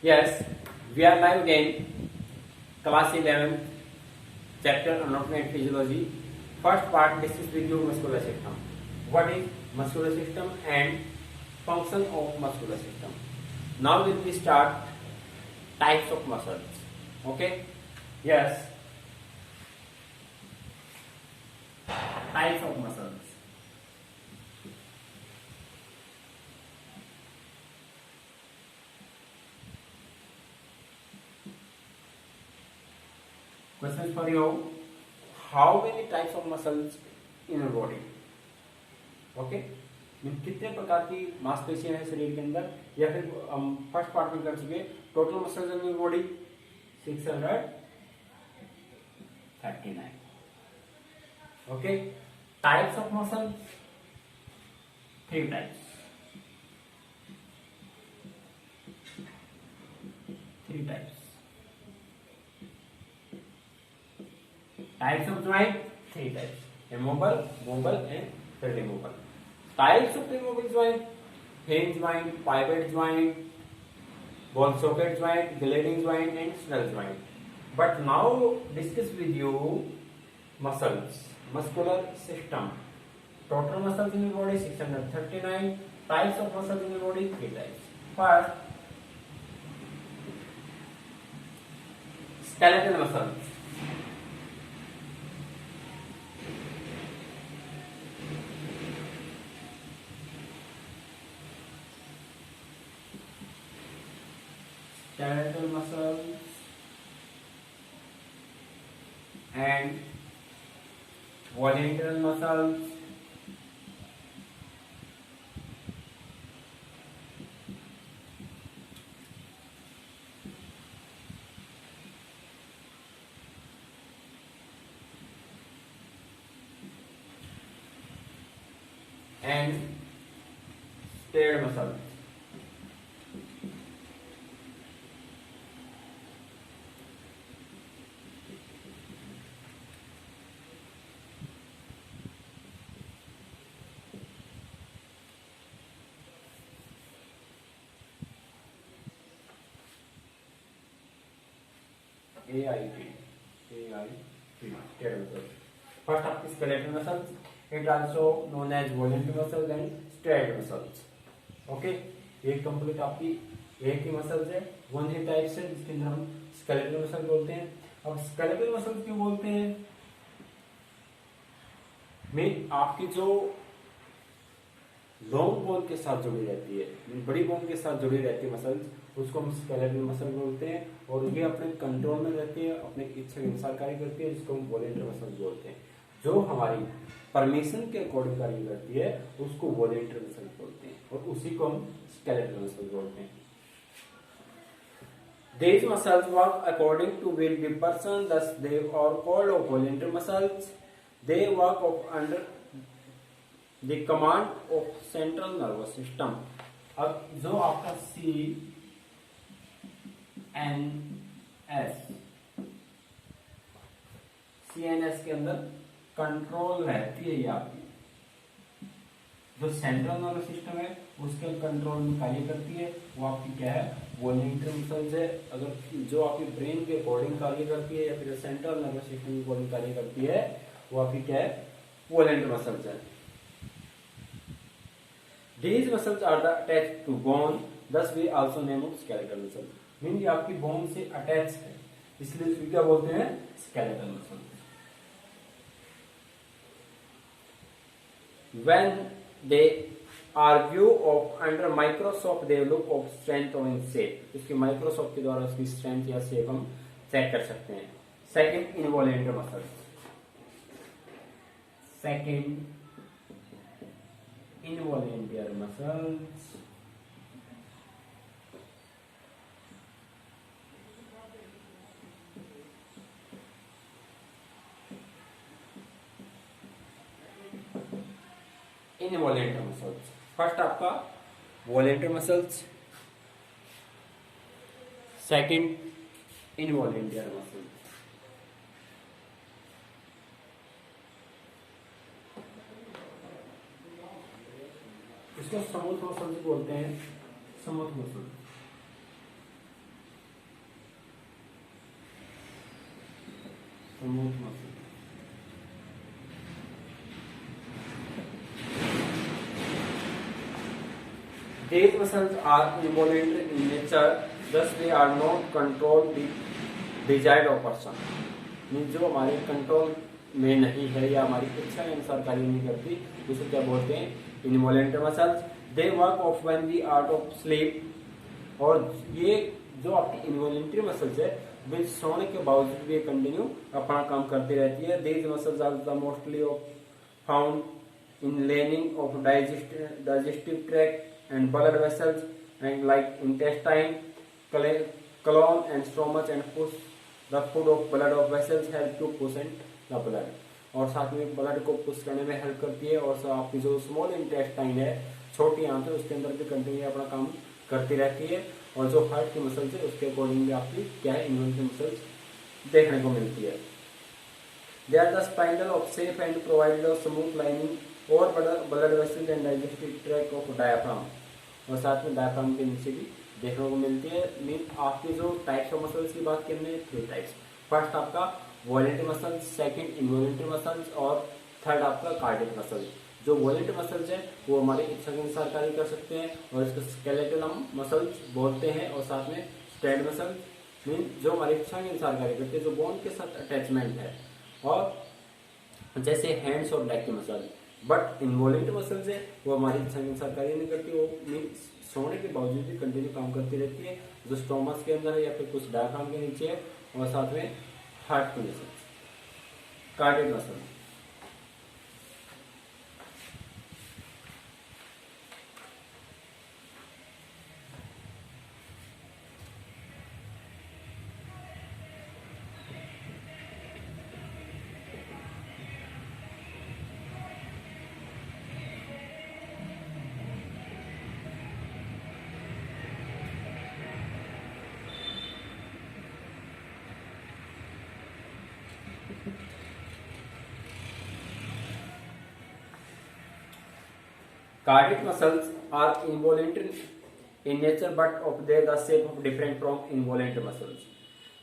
Yes, we are live again. Class 11, chapter Anatomy and Physiology. First part discusses with you muscular system. What is muscular system and function of muscular system? Now we will start types of muscles. Okay? Yes. Types of muscles. Questions for you. How many types of muscles in a body? Okay कितने प्रकार की मांसपेशियां हैं शरीर के अंदर, या फिर हम फर्स्ट पार्ट में कर चुके total muscles in your body 639. Okay, types of muscle 3 types. 3 types. Types of joint 3 types. Immovable, movable and removal. Types of removable joint: hinge joint, pivot joint, ball socket joint, gliding joint, and snell joint. But now discuss with you muscles, muscular system. Total muscles in your body 639. Types of muscles in your body 3 types. First, skeletal muscles. Skeletal muscles and voluntary muscles. And scared muscles. AIT. First up is skeletal muscles. It also known as voluntary muscles and striated muscles. Okay, ये complete आपकी एक ही muscles है, one ही types है, जिसके अंदर हम skeletal muscle बोलते हैं. अब स्केलेटल मसल्स क्यों बोलते हैं? में आपकी जो लॉन्ग बोन के साथ जुड़ी रहती है, बड़ी बोन के साथ जुड़ी रहती है मसल्स, उसको हम स्केलेटल मसल बोलते हैं. और ये अपने कंट्रोल में रहती है, अपने इच्छा के अनुसार कार्य करती है, जिसको हम वॉलेंटरी मसल बोलते हैं. जो हमारी परमिशन के अकॉर्डिंग कार्य करती है उसको वॉलेंटरी मसल बोलते हैं, और उसी को हम स्केलेटल मसल बोलते हैं. These muscles work according to will of the person, thus they are called of voluntary muscles. They work under the command of central nervous system. अब जो आपका CNS के अंदर कंट्रोल रहती है, ये आपकी जो सेंट्रल नर्वस सिस्टम है उसके कंट्रोल में कार्य करती है, वो आपकी क्या है? वॉलेंटरी मसल्स है. अगर जो आपकी ब्रेन के अकॉर्डिंग कार्य करती है या फिर सेंट्रल नर्वस सिस्टम के अकॉर्डिंग कार्य करती है, वो आपकी क्या है? वॉलेंटरी मसल्स है. These muscles are attached to bone, thus we also name it skeletal muscle. Mean ये आपकी बोन से अटैच है, इसलिए इसको क्या बोलते हैं? Skeletal muscle. When they are view of under microscope, they look of strength or in shape. इसके माइक्रोस्कोप के द्वारा उसकी स्ट्रेंथ या शेप हम चेक कर सकते हैं. Second, involuntary muscles. Second, involuntary muscles. Involuntary muscles. First आपका voluntary muscles, second involuntary muscles. इसको स्मूथ मसल बोलते हैं. Smooth muscle. Smooth muscle. These muscles are involuntary in nature, thus they are not controlled the desired of person। Mean जो हमारे control में नहीं है या हमारी इच्छा के अनुसार कार्य नहीं करती, उसे क्या बोलते हैं? Involuntary muscles. They work of when we out of sleep. और ये जो आपकी इनवॉलेंटरी मसल्स है वे सोने के बावजूद भी कंटिन्यू अपना काम करती रहती है। These muscles are the mostly of found in lining of digestive tract and blood vessels and like intestine, colon and stomach and push the food of blood of vessels help to push and the blood। और साथ में blood को push करने में help करती है। और आपकी जो स्मॉल इंटेस्टाइन है, छोटी आंत है, उसके अंदर भी कंटिन्यू अपना काम करती रहती है। और जो हार्ट की मसल्स है उसके अकॉर्डिंग भी आपकी क्या है? इन्वॉल्वरी मसल्स देखने को मिलती है। They are the spinal of safe and provided of smooth lining और blood vessel and digestive tract of diaphragm. और साथ में डायफ्राम के नीचे भी देखने को मिलती है। मीन आपकी जो टाइप्स ऑफ मसल्स की बात करनी है, 3 टाइप्स। फर्स्ट आपका voluntary muscles, second involuntary muscles और थर्ड आपका कार्डियक मसल्स। जो वॉलेंटरी मसल्स है वो हमारी इच्छा के अनुसार कार्य कर सकते हैं और इसको स्केलेटल मसल्स बोलते हैं। और साथ में स्ट्रेट मसल्स मीन जो हमारी इच्छा के अनुसार कार्य करते हैं, जो बोन के साथ अटैचमेंट है, और जैसे हैंड्स और बैक की मसल। बट इनवॉलेंटरी मसल्स है वो हमारी इच्छा के अनुसार कार्य नहीं करती, वो मीन सोने के बावजूद भी कंटिन्यू काम करती रहती है, जो स्टोमस के अंदर है या फिर कुछ डायफ्राम के नीचे है। और साथ में हार्ट की muscles, cardiac muscle. Cardiac muscles are involuntary in nature but of they the shape of different from involuntary muscles।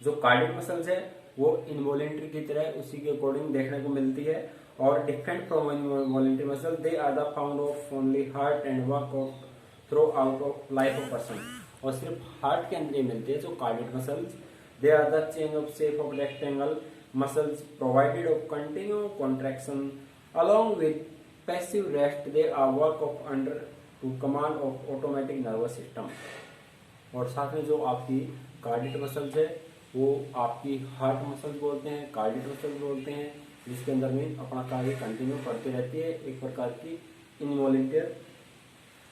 जो कार्डियक मसल्स है वो इनवॉलेंट्री की तरह उसी के अकॉर्डिंग देखने को मिलती है और different from involuntary muscle. They are the found of only heart and work of throughout of life of person. और सिर्फ हार्ट के अंदर ही मिलती है जो cardiac muscles. They are the change of shape of rectangle muscles provided of continue contraction along with passive rest। they are work of under to command of automatic nervous system। और साथ में जो आपकी कार्डियक मसल्स है वो आपकी heart muscles बोलते हैं, कार्डियक मसल्स बोलते हैं, जिसके अंदर में अपना कार्य कंटिन्यू करती रहती है। एक प्रकार की इनवॉलेंटियर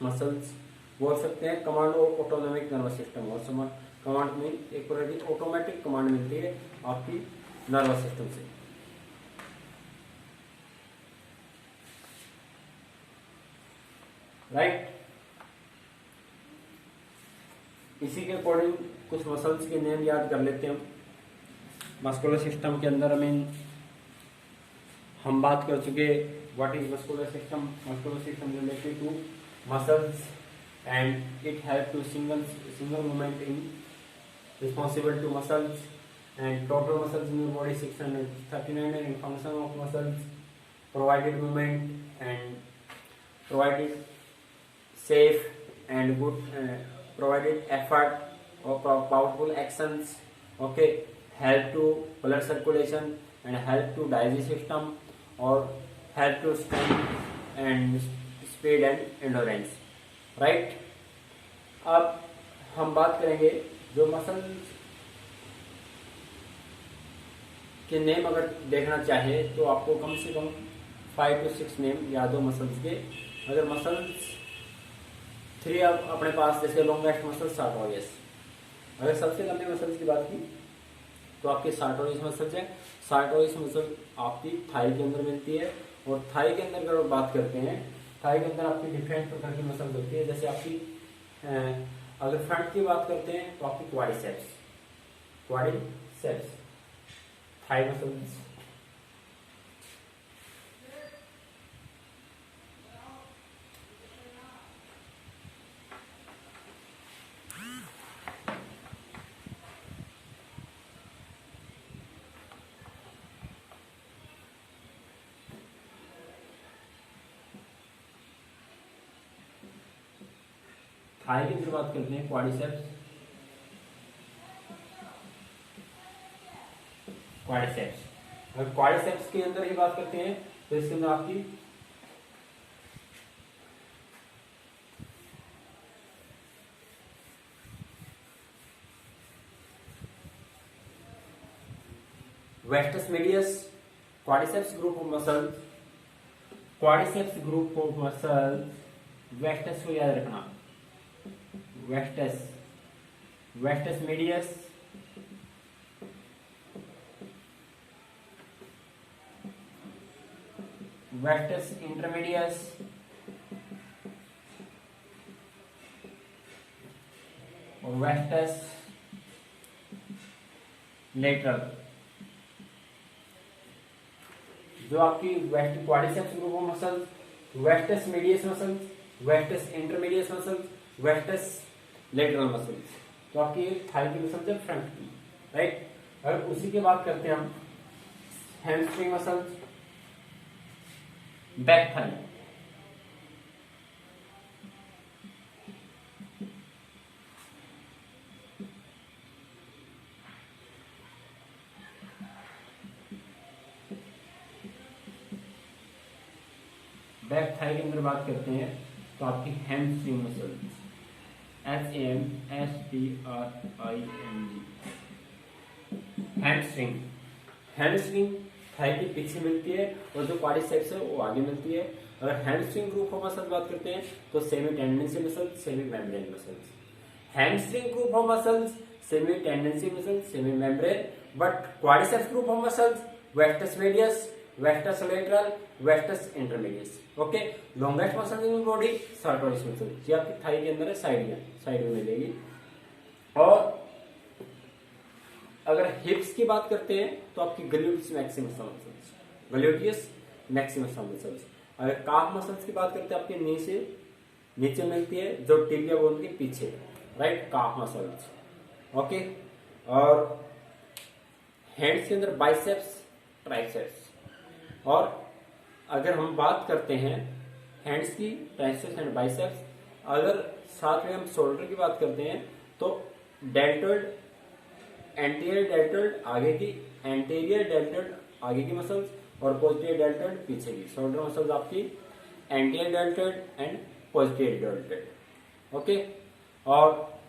मसल्स बोल सकते हैं। Command of autonomic nervous system. और कमांड में एक प्रकार की ऑटोमेटिक कमांड मिलती है आपकी नर्वस सिस्टम से। राइट। इसी के अकॉर्डिंग कुछ मसल्स के नेम याद कर लेते हैं हम। मस्कुलर सिस्टम के अंदर हम बात कर चुके what is muscular system. Muscular system related to muscles and it help to single movement in responsible to muscles and total muscles in your body 639 and function of muscles provided movement and provided safe and good provided effort or powerful actions, okay, help to blood circulation and help to digestive system or help to strength and speed and endurance। right। अब हम बात करेंगे जो muscles के name अगर देखना चाहे तो आपको कम से कम 5 to 6 नेम याद हो मसल्स के। अगर मसल्स 3 आप अपने पास, जैसे लॉन्गेस्ट मसल सार्टोरियस। अगर सबसे लंबी मसल्स की बात की तो आपकी सार्टोरियस मसल्स है। सार्टोरियस मसल आपकी थाई के अंदर मिलती है। और थाई के अंदर अगर बात करते हैं, थाई के अंदर आपकी डिफरेंट प्रकार की मसल्स होती है। जैसे आपकी अगर फ्रंट की बात करते हैं तो आपकी क्वाड्रिसेप्स थाई मसल्स। थाई की अंदर बात करते हैं क्वाड्रिसेप्स, क्वाड्रिसेप्स। अगर क्वाड्रिसेप्स के अंदर ही बात करते हैं तो इसके अंदर आपकी vastus medius, quadriceps group of muscles, quadriceps group of muscles, vastus को याद रखना, vastus, vastus medius, vastus intermedius, और वेस्टस लेटरल। जो आपकी vast quadriceps group of muscles, vastus medius muscles, vastus intermedius muscles, vastus lateral muscles, तो आपकी Thai की muscles है फ्रंट की, राइट। अगर उसी के बात करते हैं हम hamstring muscles, back thigh, back thigh के अंदर बात करते हैं तो आपकी hamstring muscles, HAMSTRING, hamstring, hamstring thigh के पीछे मिलती है और जो क्वाड्रिसेप्स है वो आगे मिलती है। अगर हैमस्ट्रिंग ग्रुप ऑफ मसल्स बात करते हैं तो semi tendency muscles, semi membrane muscles, hamstring group of muscles, semi tendency muscles, semi membrane, but quadriceps group of muscles, vastus medius, wastes lateral, wastes intermedius. Okay, longest muscle in body Sartorius muscle, ये आपकी Thai के अंदर है, side में मिलेगी। और अगर हिप्स की बात करते हैं तो आपकी gluteus Maximus muscles, gluteus Maximus muscles. अगर काफ मसल्स की बात करते हैं आपके नी से नीचे मिलती है, जो टिबिया बोन के पीछे, राइट, काफ मसल्स। ओके, और हैंड्स के अंदर बाइसेप्स, ट्राइसेप्स। और अगर हम बात करते हैं हैंड्स की, ट्राइसेप्स एंड बाइसेप्स, अगर साथ में हम शोल्डर की बात करते हैं तो डेल्टोइड, एंटीरियर डेल्टोइड आगे की, एंटीरियर डेल्टोइड आगे की मसल्स, और पोस्टीरियर डेल्टोइड पीछे की। शोल्डर मसल्स आपकी anterior deltoid and posterior deltoid. Okay, और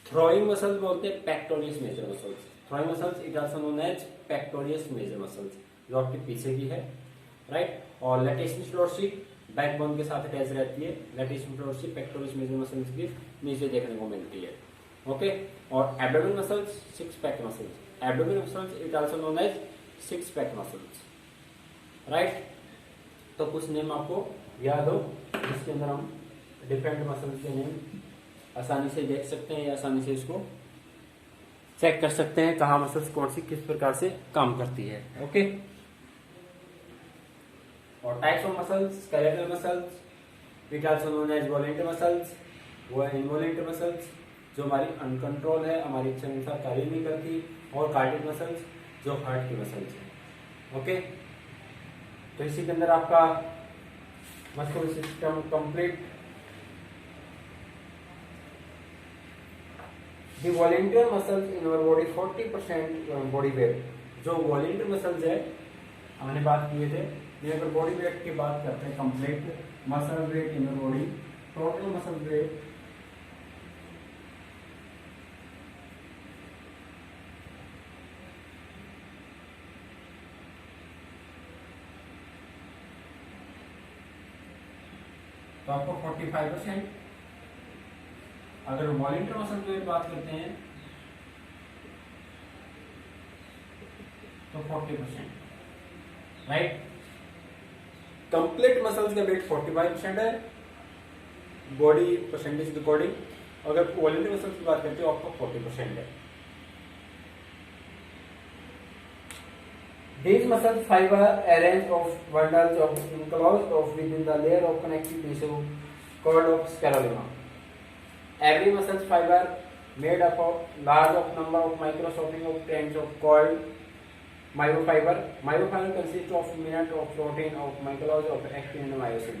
थ्रोइंग मसल्स बोलते हैं pectoralis major muscles, throwing muscles it also known as pectoralis major muscles, जो आपके पीछे की है, राइट। और लैटेशियस डोर्सी बैकबोन के साथ अटैच रहती है, latissimus dorsi pectoralis major muscles की नीचे देखने को मिलती है। ओके, और abdomen muscles, six pack muscles, abdomen muscles it also known as six pack muscles, right. तो कुछ नेम आपको याद हो जिसके अंदर हम डिफरेंट मसल्स के नेम आसानी से देख सकते हैं या आसानी से इसको चेक कर सकते हैं कहाँ मसल्स कौन सी किस प्रकार से काम करती है। ओके, और types of muscles, skeletal muscles it also known as voluntary muscles, वो है इनवॉलेंटियर मसल्स जो हमारी अनकंट्रोल है, हमारी इच्छा अनुसार कार्य नहीं करती, और कार्डियक मसल्स जो हार्ट की मसल्स है। ओके, तो इसी के अंदर आपका muscular system complete. The volunteer muscles in our body 40% body weight, जो वॉलेंटियर मसल्स है हमने बात किए थे, ये अगर बॉडी वेट की बात करते हैं complete muscle weight in body, total muscle weight तो आपको 45%, अगर वॉलेंटियर मसल की बात करते हैं तो 40%, राइट। कंप्लीट मसल्स का वेट 45% है बॉडी परसेंटेज के अकॉर्डिंग, अगर वॉलेंटियर मसल्स की बात करते हो आपको 40% है। These muscle fiber arranged of bundles of enclosed of within the layer of connective tissue called of scleroderma. Every muscle fiber made up of large of number of microscopic of strands of coiled myofiber. Myofiber consists of minute of protein of microlose of actin and myosin,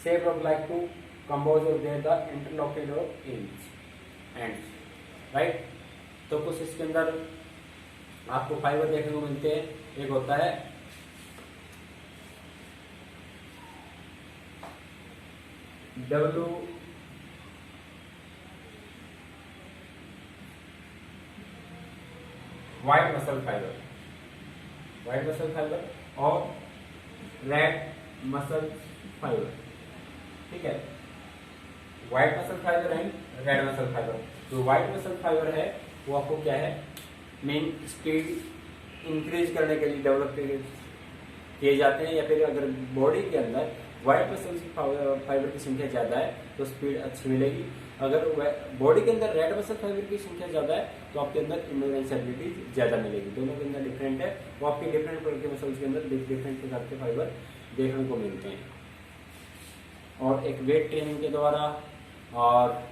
shaped of like two compose of there the interlocked of ends, right. तो कुछ इसके अंदर आपको fibre देखने को मिलते हैं। एक होता है W white muscle fibre, white muscle fibre और रेड मसल फाइबर, ठीक है। White muscle fibre and red muscle fibre. जो व्हाइट मसल फाइबर है वो आपको क्या है, मेन स्पीड इंक्रीज करने के लिए डेवलप किए जाते हैं, या फिर अगर बॉडी के अंदर व्हाइट मसल फाइबर की संख्या ज्यादा है तो स्पीड अच्छी मिलेगी। अगर बॉडी के अंदर रेड मसल फाइबर की संख्या ज्यादा है तो आपके अंदर इंड्योरेंस एबिलिटी ज्यादा मिलेगी। दोनों के अंदर डिफरेंट है, वो आपके डिफरेंट प्रकार के मसल्स के अंदर डिफरेंट प्रकार के फाइबर देखने को मिलते हैं। और एक वेट ट्रेनिंग के द्वारा और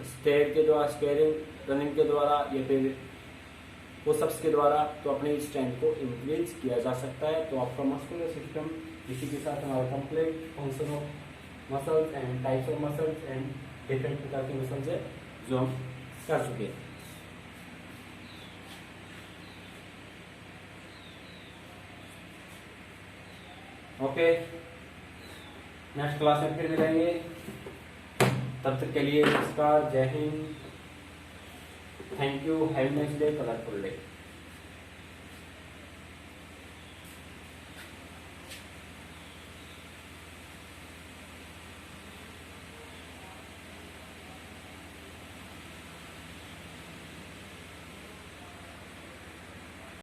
स्टेयर के द्वारा, स्टेयरिंग रनिंग के द्वारा या फिर पुशअप्स के द्वारा तो अपने स्ट्रेंथ को इंक्रीज किया जा सकता है। तो आपका मस्कुलर सिस्टम इसी के साथ हमारा complete function of muscles and types of muscles and different प्रकार के मसल्स है जो हम कर चुके हैं। ओके, नेक्स्ट क्लास में फिर मिलेंगे। तब तक के लिए नमस्कार, जय Hind, thank you, have a nice day, colourful day.